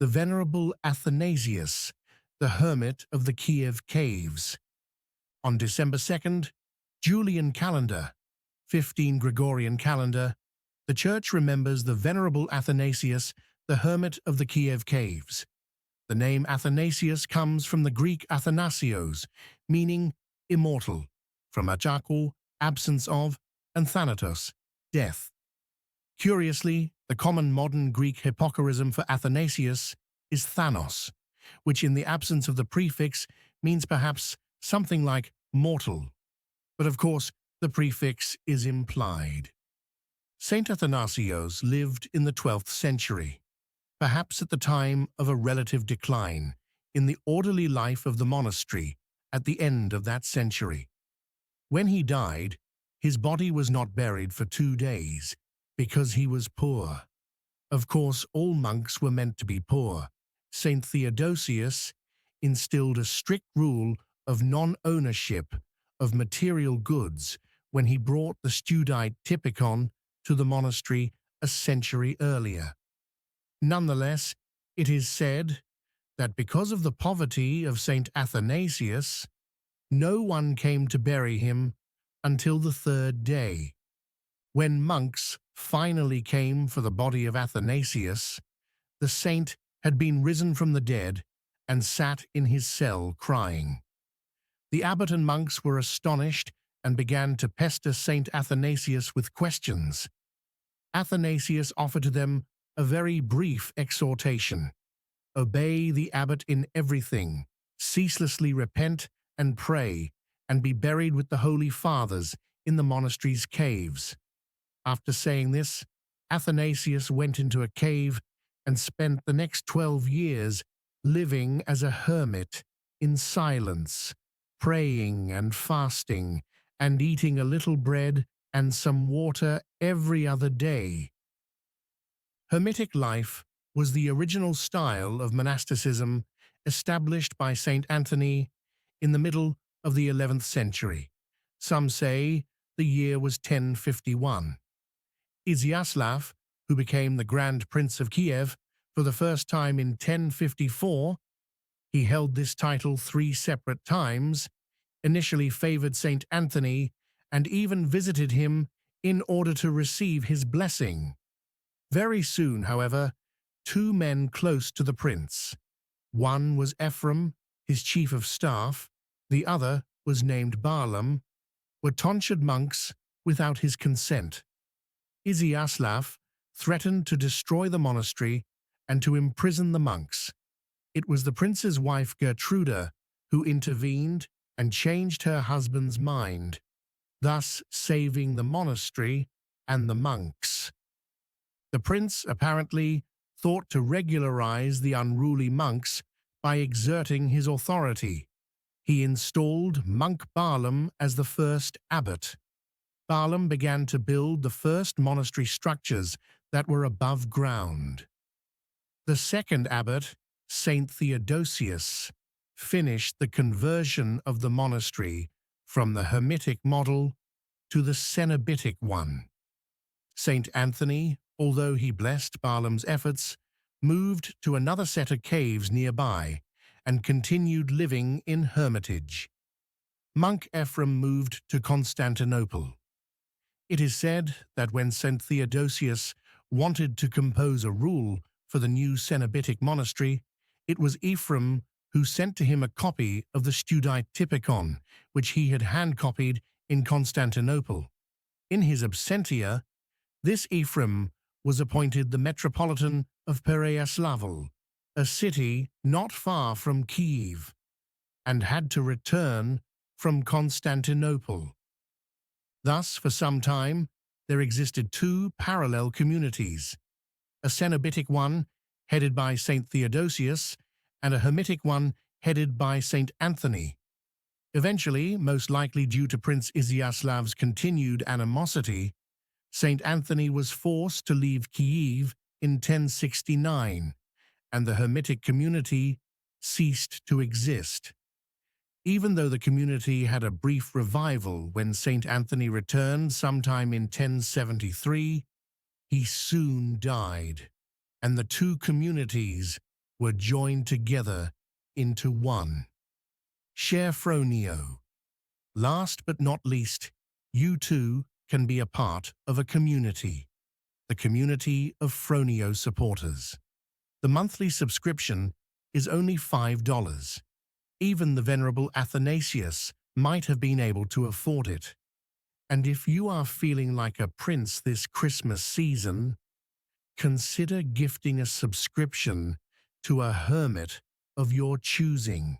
the Venerable Athanasius the Hermit of the Kiev Caves. On December 2nd, Julian calendar, 15 Gregorian calendar, the Church remembers the Venerable Athanasius the Hermit of the Kiev Caves. The name Athanasius comes from the Greek athanásios, meaning immortal, from achako, absence of, and thanatos, death. Curiously, the common modern Greek hypocorism for Athanasius is Thanos, which in the absence of the prefix means perhaps something like mortal. But of course, the prefix is implied. Saint Athanasios lived in the 12th century, perhaps at the time of a relative decline in the orderly life of the monastery at the end of that century. When he died, his body was not buried for 2 days because he was poor. Of course, all monks were meant to be poor. Saint Theodosius instilled a strict rule of non-ownership of material goods when he brought the Studite Typicon to the monastery a century earlier. Nonetheless, it is said that because of the poverty of Saint Athanasius, no one came to bury him until the 3rd day. When monks finally came for the body of Athanasius, the saint had been risen from the dead and sat in his cell crying. The abbot and monks were astonished and began to pester Saint Athanasius with questions. Athanasius offered to them a very brief exhortation. Obey the abbot in everything, ceaselessly repent and pray, and be buried with the Holy Fathers in the monastery's caves. After saying this, Athanasius went into a cave and spent the next 12 years living as a hermit in silence, praying and fasting, and eating a little bread and some water every other day. Hermitic life was the original style of monasticism established by Saint Anthony in the middle of the 11th century. Some say the year was 1051. Iziaslav, who became the Grand Prince of Kiev for the first time in 1054, he held this title 3 separate times, initially favored Saint Anthony, and even visited him in order to receive his blessing. Very soon, however, 2 men close to the prince, one was Ephrem, his chief of staff, the other was named Barlaam, were tonsured monks without his consent. Iziaslav threatened to destroy the monastery and to imprison the monks. It was the prince's wife Gertruda who intervened and changed her husband's mind, thus saving the monastery and the monks. The prince apparently thought to regularize the unruly monks by exerting his authority. He installed monk Barlaam as the first abbot. Barlaam began to build the first monastery structures that were above ground. The second abbot, Saint Theodosius, finished the conversion of the monastery from the hermitic model to the Cenobitic one. Saint Anthony, although he blessed Barlaam's efforts, moved to another set of caves nearby and continued living in hermitage. Monk Ephrem moved to Constantinople. It is said that when Saint Theodosius wanted to compose a rule for the new Cenobitic monastery, it was Ephrem who sent to him a copy of the Studite Typicon, which he had hand-copied in Constantinople. In his absentia, this Ephrem was appointed the Metropolitan of Pereyaslav, a city not far from Kiev, and had to return from Constantinople. Thus, for some time, there existed 2 parallel communities, a Cenobitic one headed by Saint Theodosius and a hermitic one headed by Saint Anthony. Eventually, most likely due to Prince Iziaslav's continued animosity, Saint Anthony was forced to leave Kiev in 1069, and the hermitic community ceased to exist. Even though the community had a brief revival when Saint Anthony returned sometime in 1073, he soon died, and the 2 communities were joined together into one. Share Phroneo. Last but not least, you too can be a part of a community, the community of Phroneo supporters. The monthly subscription is only $5. Even the Venerable Athanasius might have been able to afford it. And if you are feeling like a prince this Christmas season, consider gifting a subscription to a hermit of your choosing.